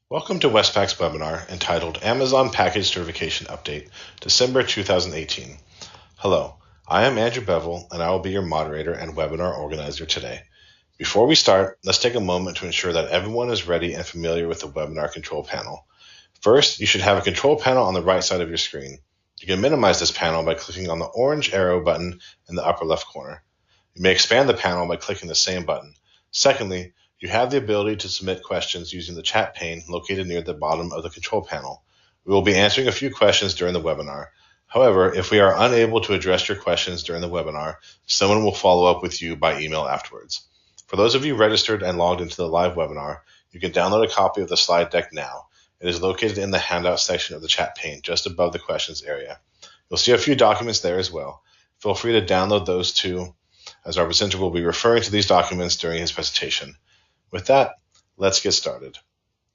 Welcome to Westpak's webinar entitled Amazon Package Certification Update, December 2018. Hello, I am Andrew Bevel and I will be your moderator and webinar organizer today. Before we start, let's take a moment to ensure that everyone is ready and familiar with the webinar control panel. First, you should have a control panel on the right side of your screen. You can minimize this panel by clicking on the orange arrow button in the upper left corner. You may expand the panel by clicking the same button. Secondly, you have the ability to submit questions using the chat pane located near the bottom of the control panel. We will be answering a few questions during the webinar. However, if we are unable to address your questions during the webinar, someone will follow up with you by email afterwards. For those of you registered and logged into the live webinar, you can download a copy of the slide deck now. It is located in the handout section of the chat pane just above the questions area. You'll see a few documents there as well. Feel free to download those too, as our presenter will be referring to these documents during his presentation. With that, let's get started.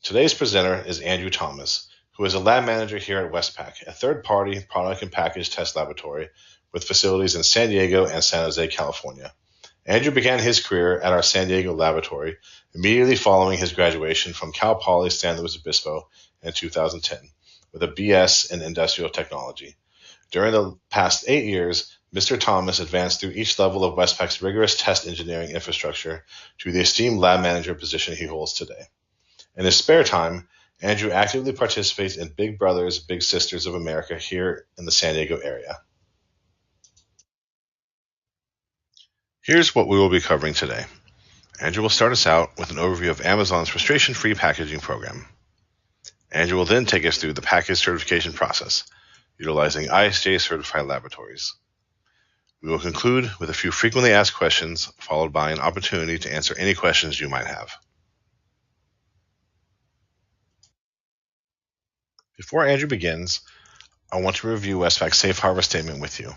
Today's presenter is Andrew Thomas, who is a lab manager here at Westpak, a third-party product and package test laboratory with facilities in San Diego and San Jose, California. Andrew began his career at our San Diego laboratory immediately following his graduation from Cal Poly San Luis Obispo in 2010 with a BS in industrial technology. During the past 8 years, Mr. Thomas advanced through each level of Westpak's rigorous test engineering infrastructure to the esteemed lab manager position he holds today. In his spare time, Andrew actively participates in Big Brothers, Big Sisters of America here in the San Diego area. Here's what we will be covering today. Andrew will start us out with an overview of Amazon's frustration-free packaging program. Andrew will then take us through the package certification process, utilizing ISTA Certified Laboratories. We will conclude with a few frequently asked questions, followed by an opportunity to answer any questions you might have. Before Andrew begins, I want to review Westpak's Safe Harbor Statement with you.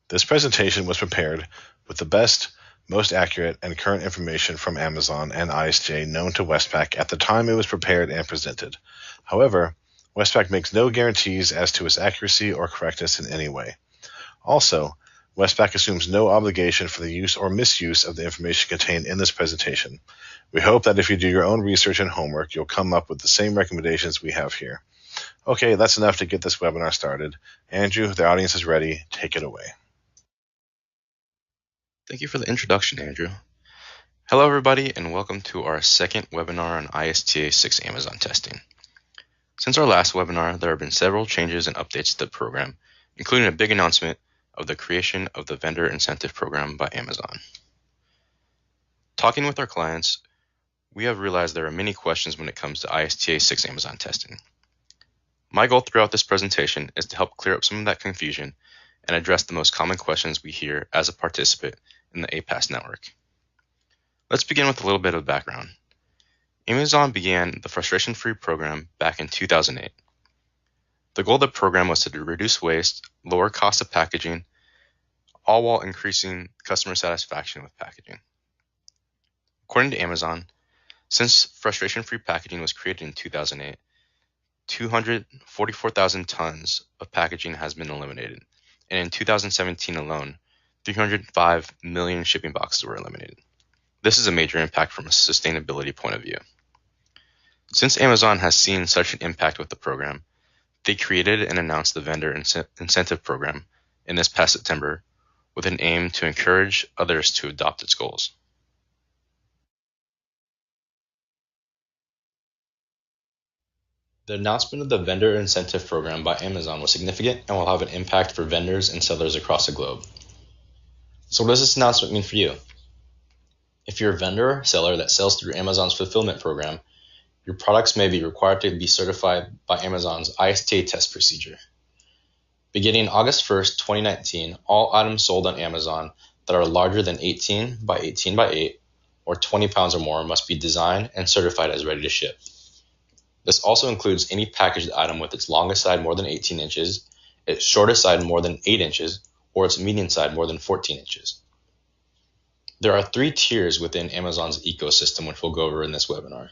This presentation was prepared with the best, most accurate, and current information from Amazon and ISTA known to Westpak at the time it was prepared and presented. However, Westpak makes no guarantees as to its accuracy or correctness in any way. Also, Westpak assumes no obligation for the use or misuse of the information contained in this presentation. We hope that if you do your own research and homework, you'll come up with the same recommendations we have here. Okay, that's enough to get this webinar started. Andrew, the audience is ready. Take it away. Thank you for the introduction, Andrew. Hello, everybody, and welcome to our second webinar on ISTA 6 Amazon testing. Since our last webinar, there have been several changes and updates to the program, including a big announcement of the creation of the Vendor Incentive Program by Amazon. Talking with our clients, we have realized there are many questions when it comes to ISTA 6 Amazon testing. My goal throughout this presentation is to help clear up some of that confusion and address the most common questions we hear as a participant in the APAS network. Let's begin with a little bit of background. Amazon began the frustration-free program back in 2008. The goal of the program was to reduce waste, lower cost of packaging, all while increasing customer satisfaction with packaging. According to Amazon, since frustration-free packaging was created in 2008, 244,000 tons of packaging has been eliminated, and in 2017 alone, 305 million shipping boxes were eliminated. This is a major impact from a sustainability point of view. Since Amazon has seen such an impact with the program, they created and announced the Vendor Incentive Program in this past September with an aim to encourage others to adopt its goals. The announcement of the Vendor Incentive Program by Amazon was significant and will have an impact for vendors and sellers across the globe. So what does this announcement mean for you? If you're a vendor or seller that sells through Amazon's fulfillment program, your products may be required to be certified by Amazon's ISTA test procedure. Beginning August 1st, 2019, all items sold on Amazon that are larger than 18 by 18 by 8 or 20 pounds or more must be designed and certified as ready to ship. This also includes any packaged item with its longest side more than 18 inches, its shortest side more than 8 inches, or its median side more than 14 inches. There are 3 tiers within Amazon's ecosystem, which we'll go over in this webinar.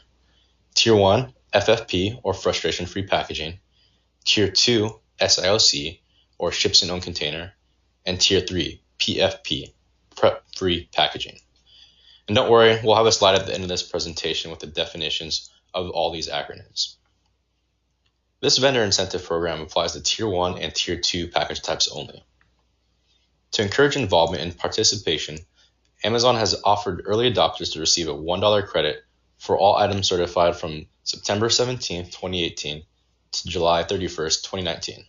Tier 1, FFP, or frustration-free packaging. Tier 2, SIOC, or ships in own container. And Tier 3, PFP, prep-free packaging. And don't worry, we'll have a slide at the end of this presentation with the definitions of all these acronyms. This vendor incentive program applies to Tier 1 and Tier 2 package types only. To encourage involvement and participation, Amazon has offered early adopters to receive a $1 credit for all items certified from September 17, 2018 to July 31, 2019.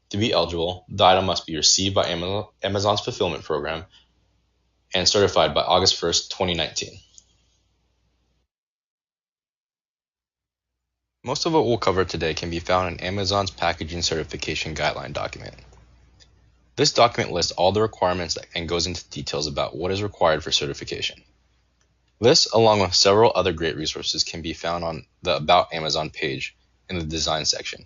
To be eligible, the item must be received by Amazon's fulfillment program and certified by August 1, 2019. Most of what we'll cover today can be found in Amazon's Packaging Certification Guideline document. This document lists all the requirements and goes into details about what is required for certification. This, along with several other great resources, can be found on the About Amazon page in the Design section.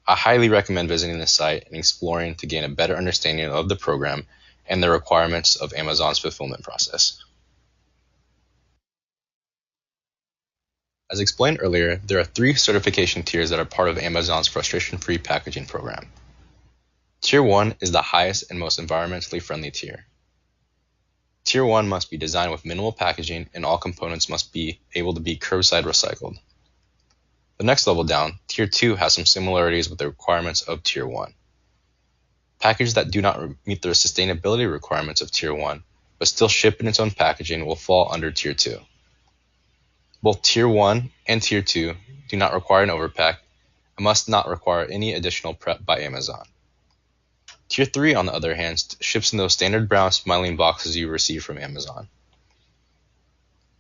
I highly recommend visiting the site and exploring to gain a better understanding of the program and the requirements of Amazon's fulfillment process. As explained earlier, there are 3 certification tiers that are part of Amazon's frustration-free packaging program. Tier 1 is the highest and most environmentally friendly tier. Tier 1 must be designed with minimal packaging and all components must be able to be curbside recycled. The next level down, Tier 2 has some similarities with the requirements of Tier 1. Packages that do not meet the sustainability requirements of Tier 1 but still ship in its own packaging will fall under Tier 2. Both Tier 1 and Tier 2 do not require an overpack and must not require any additional prep by Amazon. Tier 3, on the other hand, ships in those standard brown smiling boxes you receive from Amazon.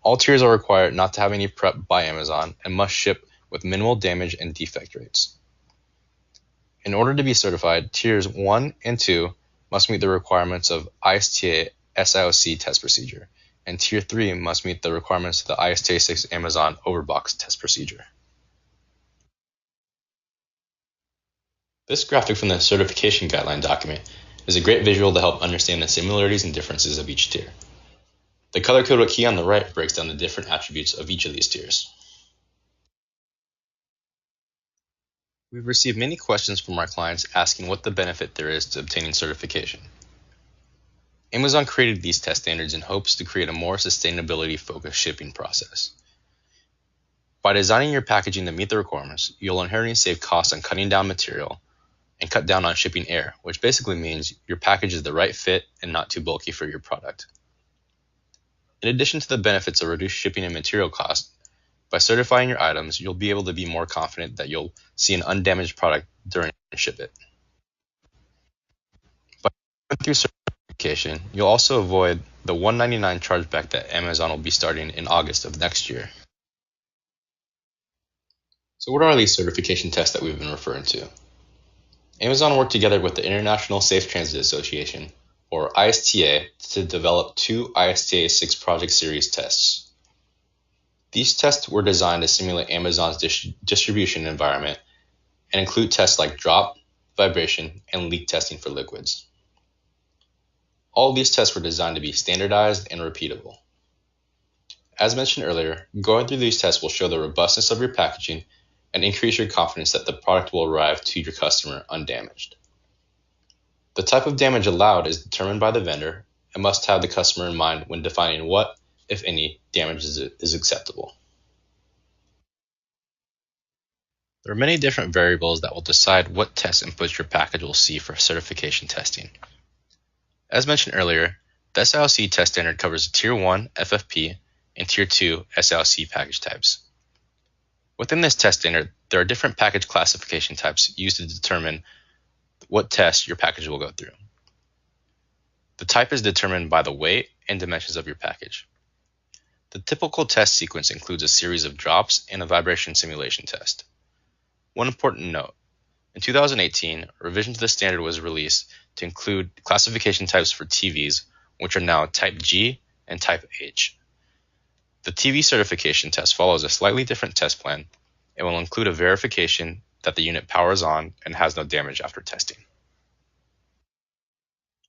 All tiers are required not to have any prep by Amazon and must ship with minimal damage and defect rates. In order to be certified, Tiers 1 and 2 must meet the requirements of ISTA SIOC test procedure, and Tier 3 must meet the requirements of the ISTA 6 Amazon Overbox test procedure. This graphic from the certification guideline document is a great visual to help understand the similarities and differences of each tier. The color-coded key on the right breaks down the different attributes of each of these tiers. We've received many questions from our clients asking what the benefit there is to obtaining certification. Amazon created these test standards in hopes to create a more sustainability-focused shipping process. By designing your packaging to meet the requirements, you'll inherently save costs on cutting down material and cut down on shipping air, which basically means your package is the right fit and not too bulky for your product. In addition to the benefits of reduced shipping and material costs, by certifying your items, you'll be able to be more confident that you'll see an undamaged product during ship it. By going through certification, you'll also avoid the $199 chargeback that Amazon will be starting in August of next year. So what are these certification tests that we've been referring to? Amazon worked together with the International Safe Transit Association, or ISTA, to develop 2 ISTA 6 Project Series tests. These tests were designed to simulate Amazon's distribution environment and include tests like drop, vibration, and leak testing for liquids. All of these tests were designed to be standardized and repeatable. As mentioned earlier, going through these tests will show the robustness of your packaging and increase your confidence that the product will arrive to your customer undamaged. The type of damage allowed is determined by the vendor and must have the customer in mind when defining what, if any, damage is acceptable. There are many different variables that will decide what test inputs your package will see for certification testing. As mentioned earlier, the SIOC test standard covers Tier 1 FFP and Tier 2 SIOC package types. Within this test standard, there are different package classification types used to determine what test your package will go through. The type is determined by the weight and dimensions of your package. The typical test sequence includes a series of drops and a vibration simulation test. One important note: in 2018, a revision to the standard was released to include classification types for TVs, which are now Type G and Type H. The TV certification test follows a slightly different test plan and will include a verification that the unit powers on and has no damage after testing.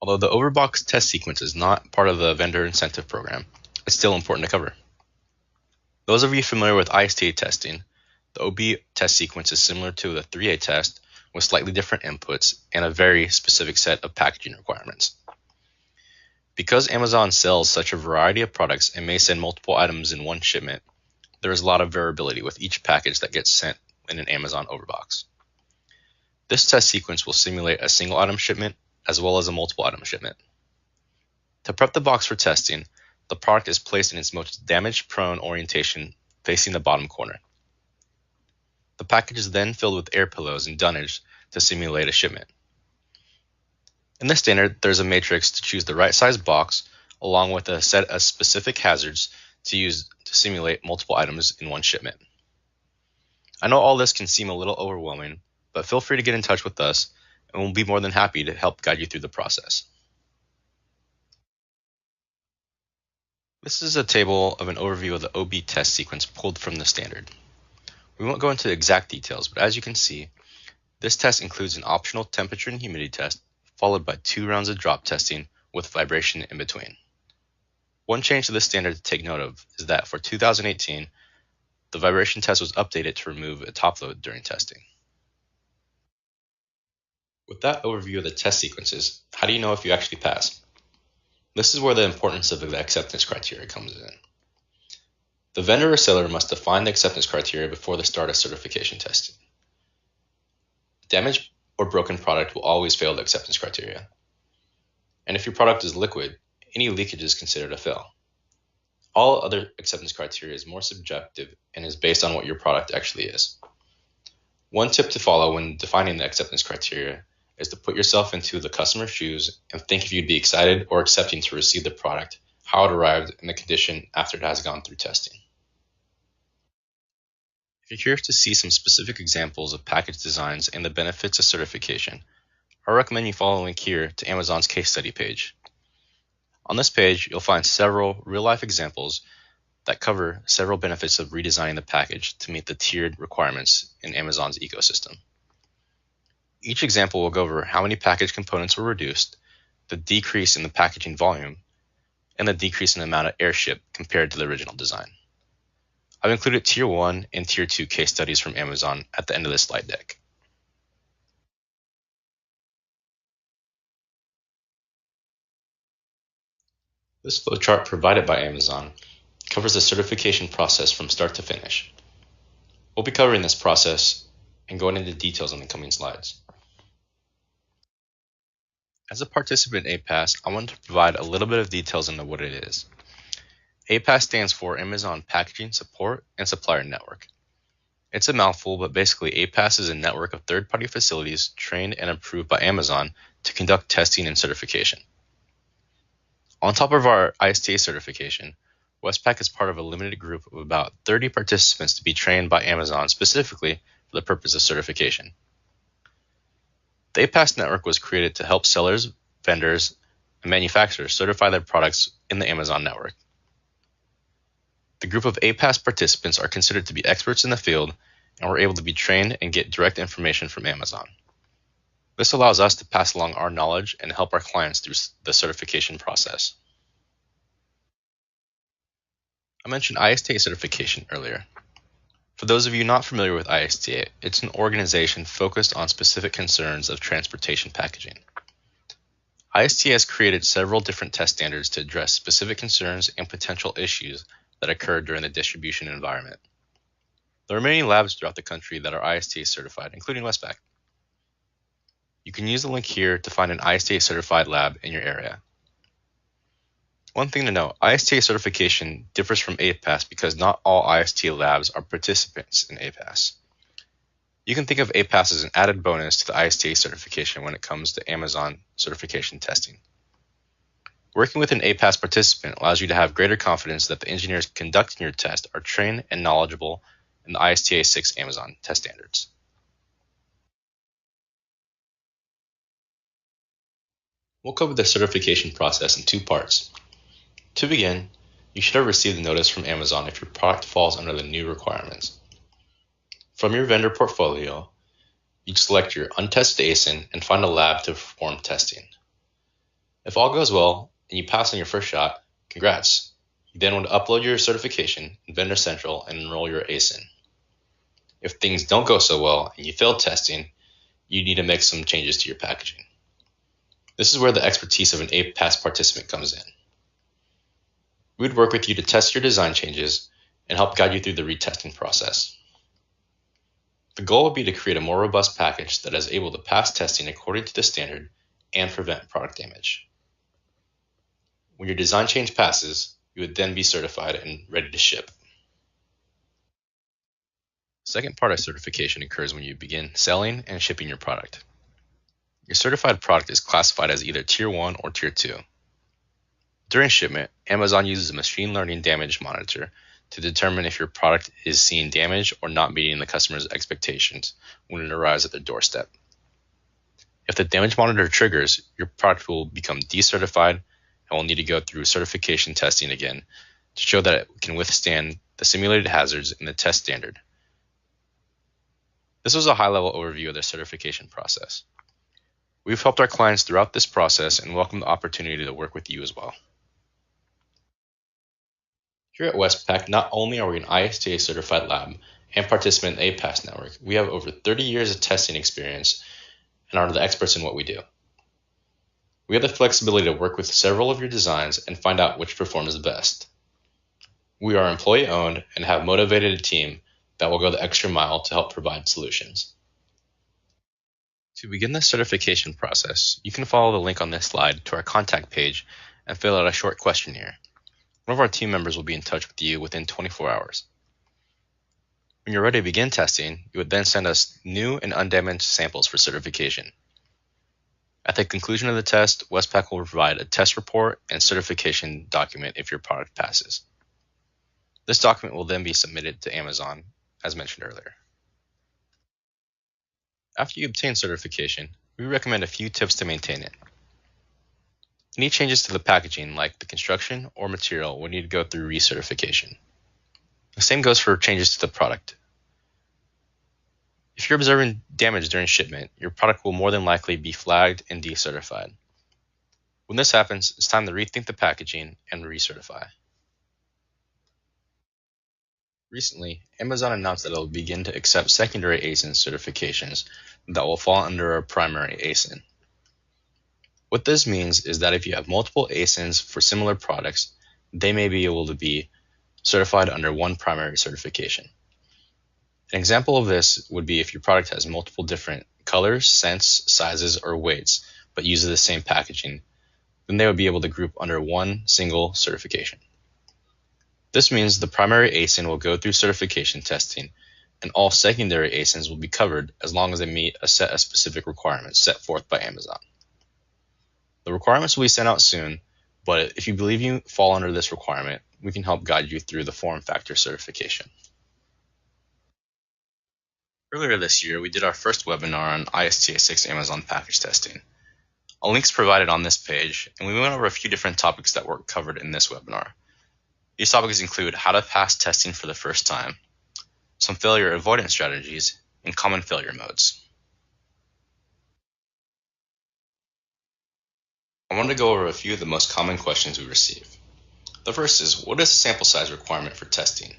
Although the Overbox test sequence is not part of the vendor incentive program, it's still important to cover. Those of you familiar with ISTA testing, the OB test sequence is similar to the 3A test with slightly different inputs and a very specific set of packaging requirements. Because Amazon sells such a variety of products and may send multiple items in one shipment, there is a lot of variability with each package that gets sent in an Amazon overbox. This test sequence will simulate a single item shipment as well as a multiple item shipment. To prep the box for testing, the product is placed in its most damage-prone orientation facing the bottom corner. The package is then filled with air pillows and dunnage to simulate a shipment. In this standard, there's a matrix to choose the right size box along with a set of specific hazards to use to simulate multiple items in one shipment. I know all this can seem a little overwhelming, but feel free to get in touch with us and we'll be more than happy to help guide you through the process. This is a table of an overview of the OB test sequence pulled from the standard. We won't go into exact details, but as you can see, this test includes an optional temperature and humidity test, followed by 2 rounds of drop testing with vibration in between. One change to this standard to take note of is that for 2018, the vibration test was updated to remove a top load during testing. With that overview of the test sequences, how do you know if you actually pass? This is where the importance of the acceptance criteria comes in. The vendor or seller must define the acceptance criteria before the start of certification testing. A damaged or broken product will always fail the acceptance criteria. And if your product is liquid, any leakage is considered a fail. All other acceptance criteria is more subjective and is based on what your product actually is. One tip to follow when defining the acceptance criteria is to put yourself into the customer's shoes and think if you'd be excited or accepting to receive the product, how it arrived, and the condition after it has gone through testing. If you're curious to see some specific examples of package designs and the benefits of certification, I recommend you follow the link here to Amazon's case study page. On this page, you'll find several real-life examples that cover several benefits of redesigning the package to meet the tiered requirements in Amazon's ecosystem. Each example will go over how many package components were reduced, the decrease in the packaging volume, and the decrease in the amount of airship compared to the original design. I've included Tier 1 and Tier 2 case studies from Amazon at the end of this slide deck. This flowchart provided by Amazon covers the certification process from start to finish. We'll be covering this process and going into details in the coming slides. As a participant in APAS, I want to provide a little bit of details into what it is. APAS stands for Amazon Packaging Support and Supplier Network. It's a mouthful, but basically APAS is a network of third-party facilities trained and approved by Amazon to conduct testing and certification. On top of our ISTA certification, Westpak is part of a limited group of about 30 participants to be trained by Amazon specifically for the purpose of certification. The APAS network was created to help sellers, vendors, and manufacturers certify their products in the Amazon network. The group of APAS participants are considered to be experts in the field and were able to be trained and get direct information from Amazon. This allows us to pass along our knowledge and help our clients through the certification process. I mentioned ISTA certification earlier. For those of you not familiar with ISTA, it's an organization focused on specific concerns of transportation packaging. ISTA has created several different test standards to address specific concerns and potential issues that occur during the distribution environment. There are many labs throughout the country that are ISTA certified, including Westpak. You can use the link here to find an ISTA certified lab in your area. One thing to note, ISTA certification differs from APAS because not all ISTA labs are participants in APAS. You can think of APAS as an added bonus to the ISTA certification when it comes to Amazon certification testing. Working with an APAS participant allows you to have greater confidence that the engineers conducting your test are trained and knowledgeable in the ISTA 6 Amazon test standards. We'll cover the certification process in 2 parts. To begin, you should have received a notice from Amazon if your product falls under the new requirements. From your vendor portfolio, you'd select your untested ASIN and find a lab to perform testing. If all goes well and you pass on your first shot, congrats. You then want to upload your certification in Vendor Central and enroll your ASIN. If things don't go so well and you fail testing, you need to make some changes to your packaging. This is where the expertise of an APAS participant comes in. We would work with you to test your design changes and help guide you through the retesting process. The goal would be to create a more robust package that is able to pass testing according to the standard and prevent product damage. When your design change passes, you would then be certified and ready to ship. The second part of certification occurs when you begin selling and shipping your product. Your certified product is classified as either Tier 1 or Tier 2. During shipment, Amazon uses a machine learning damage monitor to determine if your product is seeing damage or not meeting the customer's expectations when it arrives at their doorstep. If the damage monitor triggers, your product will become decertified and will need to go through certification testing again to show that it can withstand the simulated hazards in the test standard. This was a high-level overview of the certification process. We've helped our clients throughout this process and welcome the opportunity to work with you as well. Here at Westpak, not only are we an ISTA Certified Lab and participant in the APAS network, we have over 30 years of testing experience and are the experts in what we do. We have the flexibility to work with several of your designs and find out which performs the best. We are employee-owned and have motivated a team that will go the extra mile to help provide solutions. To begin the certification process, you can follow the link on this slide to our contact page and fill out a short questionnaire. One of our team members will be in touch with you within 24 hours. When you're ready to begin testing, you would then send us new and undamaged samples for certification. At the conclusion of the test, Westpak will provide a test report and certification document if your product passes. This document will then be submitted to Amazon, as mentioned earlier. After you obtain certification, we recommend a few tips to maintain it. Any changes to the packaging, like the construction or material, will need to go through recertification. The same goes for changes to the product. If you're observing damage during shipment, your product will more than likely be flagged and decertified. When this happens, it's time to rethink the packaging and recertify. Recently, Amazon announced that it will begin to accept secondary ASIN certifications that will fall under our primary ASIN. What this means is that if you have multiple ASINs for similar products, they may be able to be certified under one primary certification. An example of this would be if your product has multiple different colors, scents, sizes, or weights, but uses the same packaging, then they would be able to group under one single certification. This means the primary ASIN will go through certification testing, and all secondary ASINs will be covered as long as they meet a set of specific requirements set forth by Amazon. The requirements will be sent out soon, but if you believe you fall under this requirement, we can help guide you through the form factor certification. Earlier this year, we did our first webinar on ISTA 6 Amazon package testing. A link is provided on this page, and we went over a few different topics that were covered in this webinar. These topics include how to pass testing for the first time, some failure avoidance strategies, and common failure modes. I wanted to go over a few of the most common questions we receive. The first is, what is the sample size requirement for testing?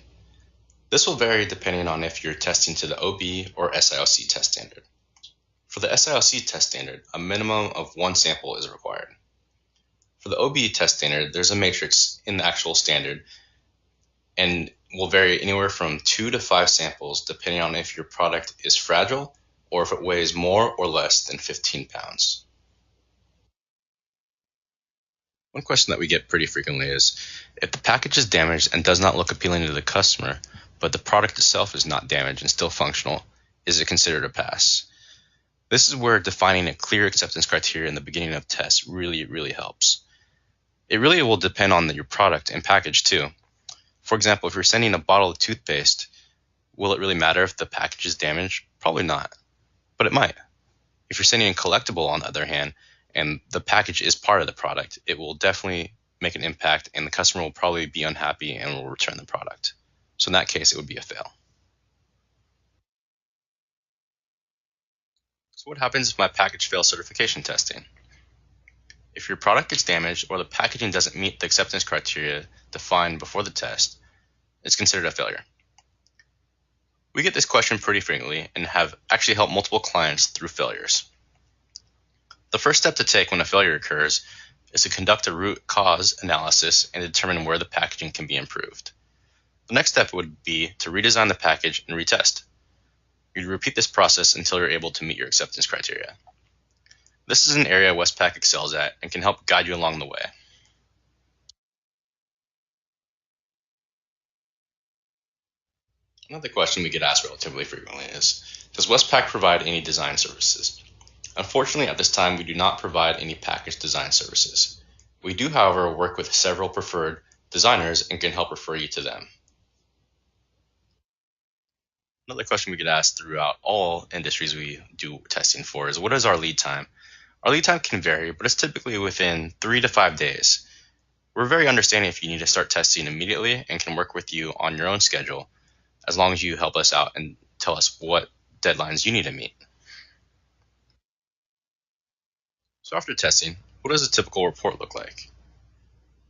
This will vary depending on if you're testing to the OB or SIOC test standard. For the SIOC test standard, a minimum of one sample is required. For the OB test standard, there's a matrix in the actual standard and will vary anywhere from 2 to 5 samples depending on if your product is fragile or if it weighs more or less than 15 pounds. One question that we get pretty frequently is, if the package is damaged and does not look appealing to the customer, but the product itself is not damaged and still functional, is it considered a pass? This is where defining a clear acceptance criteria in the beginning of tests really helps. It really will depend on your product and package too. For example, if you're sending a bottle of toothpaste, will it really matter if the package is damaged? Probably not, but it might. If you're sending a collectible, on the other hand, and the package is part of the product, it will definitely make an impact and the customer will probably be unhappy and will return the product. So in that case, it would be a fail. So what happens if my package fails certification testing? If your product gets damaged or the packaging doesn't meet the acceptance criteria defined before the test, it's considered a failure. We get this question pretty frequently and have actually helped multiple clients through failures. The first step to take when a failure occurs is to conduct a root cause analysis and determine where the packaging can be improved. The next step would be to redesign the package and retest. You'd repeat this process until you're able to meet your acceptance criteria. This is an area Westpak excels at and can help guide you along the way. Another question we get asked relatively frequently is, does Westpak provide any design services? Unfortunately, at this time, we do not provide any package design services. We do, however, work with several preferred designers and can help refer you to them. Another question we get asked throughout all industries we do testing for is, what is our lead time? Our lead time can vary, but it's typically within 3 to 5 days. We're very understanding if you need to start testing immediately and can work with you on your own schedule, as long as you help us out and tell us what deadlines you need to meet. So after testing, what does a typical report look like?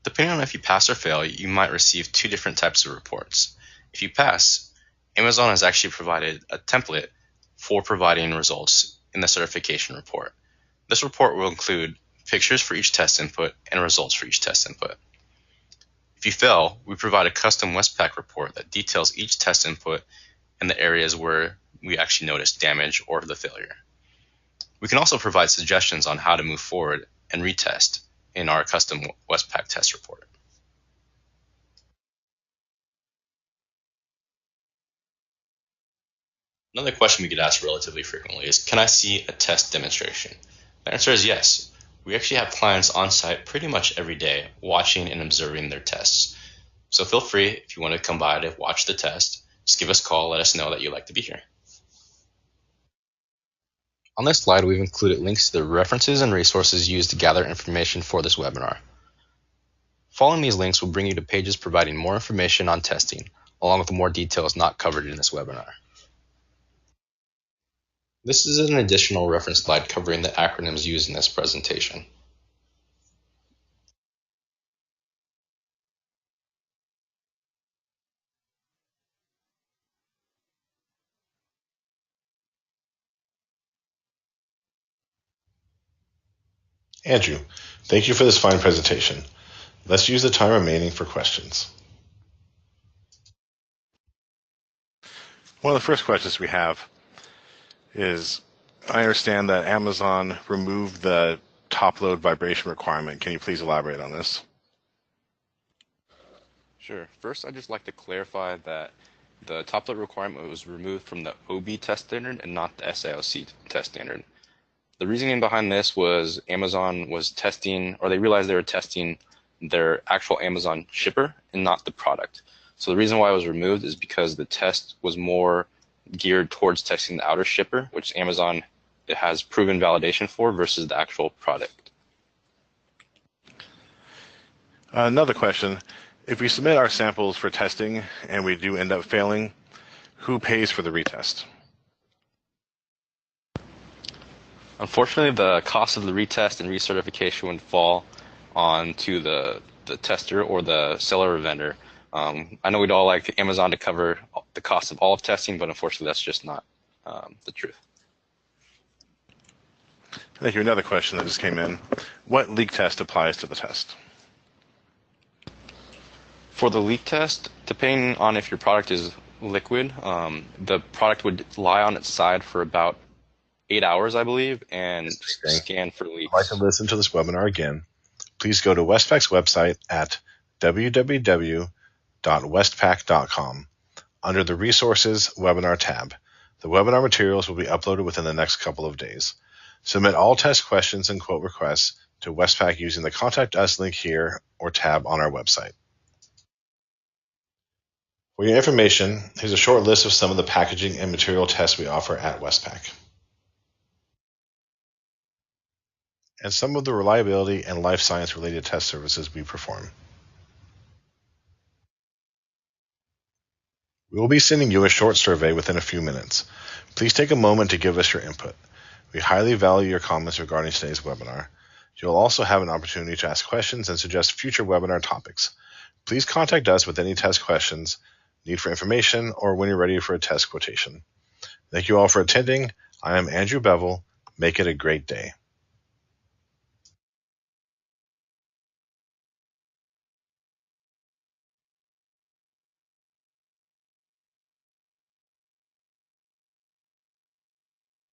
Depending on if you pass or fail, you might receive 2 different types of reports. If you pass, Amazon has actually provided a template for providing results in the certification report. This report will include pictures for each test input and results for each test input. If you fail, we provide a custom Westpak report that details each test input and the areas where we actually noticed damage or the failure. We can also provide suggestions on how to move forward and retest in our custom Westpak test report. Another question we get asked relatively frequently is, can I see a test demonstration? The answer is yes. We actually have clients on site pretty much every day watching and observing their tests. So feel free, if you want to come by to watch the test, just give us a call, let us know that you'd like to be here. On this slide, we've included links to the references and resources used to gather information for this webinar. Following these links will bring you to pages providing more information on testing, along with more details not covered in this webinar. This is an additional reference slide covering the acronyms used in this presentation. Andrew, thank you for this fine presentation. Let's use the time remaining for questions. One of the first questions we have is, I understand that Amazon removed the top load vibration requirement. Can you please elaborate on this? Sure. First, I'd just like to clarify that the top load requirement was removed from the OB test standard and not the SIOC test standard. The reasoning behind this was Amazon was testing, or they realized they were testing their actual Amazon shipper and not the product. So the reason why it was removed is because the test was more geared towards testing the outer shipper, which Amazon has proven validation for, versus the actual product. Another question, if we submit our samples for testing and we do end up failing, who pays for the retest? Unfortunately, the cost of the retest and recertification would fall on to the tester or the seller or vendor. I know we'd all like Amazon to cover the cost of all of testing, but unfortunately that's just not the truth. Thank you. Another question that just came in. What leak test applies to the test? For the leak test, depending on if your product is liquid, the product would lie on its side for about 8 hours, I believe, and scan for leaks. If you'd like to listen to this webinar again, please go to Westpak's website at www.westpak.com. Under the Resources Webinar tab, the webinar materials will be uploaded within the next couple of days. Submit all test questions and quote requests to Westpak using the Contact Us link here or tab on our website. For your information, here's a short list of some of the packaging and material tests we offer at Westpak, and some of the reliability and life science related test services we perform. We will be sending you a short survey within a few minutes. Please take a moment to give us your input. We highly value your comments regarding today's webinar. You'll also have an opportunity to ask questions and suggest future webinar topics. Please contact us with any test questions, need for information, or when you're ready for a test quotation. Thank you all for attending. I am Andrew Bevel. Make it a great day.